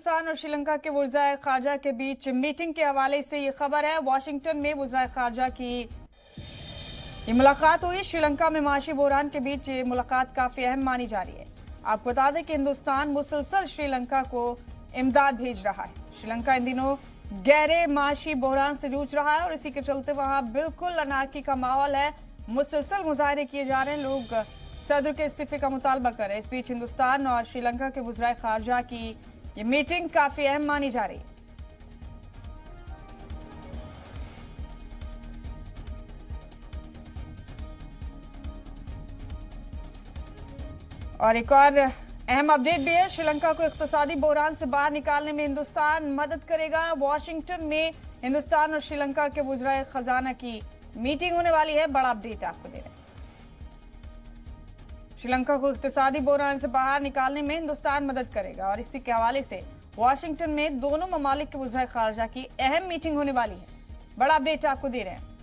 पाकिस्तान और श्रीलंका के वज़ीर ख़ारजा के बीच मीटिंग के हवाले से ये खबर है। वॉशिंगटन में वज़ीर ख़ारजा की ये मुलाकात हुई। श्रीलंका में माशी बहरान के बीच ये मुलाकात काफी अहम मानी जा रही है। आपको बता दें कि हिंदुस्तान मुसलसल श्रीलंका को इमदाद भेज रहा है। श्रीलंका इन दिनों गहरे माशी बहरान से जूझ रहा है और इसी के चलते वहां बिल्कुल अनारकी का माहौल है। मुसलसल मुजाहरे किए जा रहे हैं, लोग सदर के इस्तीफे का मुतालबा कर रहे हैं। इस बीच हिंदुस्तान और श्रीलंका के वज़ीर ख़ारजा की ये मीटिंग काफी अहम मानी जा रही है। और एक और अहम अपडेट भी है। श्रीलंका को इक्तिसादी बहरान से बाहर निकालने में हिंदुस्तान मदद करेगा। वॉशिंगटन में हिंदुस्तान और श्रीलंका के वज़ीर खजाना की मीटिंग होने वाली है। बड़ा अपडेट आपको दे रहे हैं। श्रीलंका को इक्तिसादी बहरान से बाहर निकालने में हिंदुस्तान मदद करेगा और इसी के हवाले से वॉशिंगटन में दोनों ममालिक के वज़ीर ख़ारजा की अहम मीटिंग होने वाली है। बड़ा अपडेट आपको दे रहे हैं।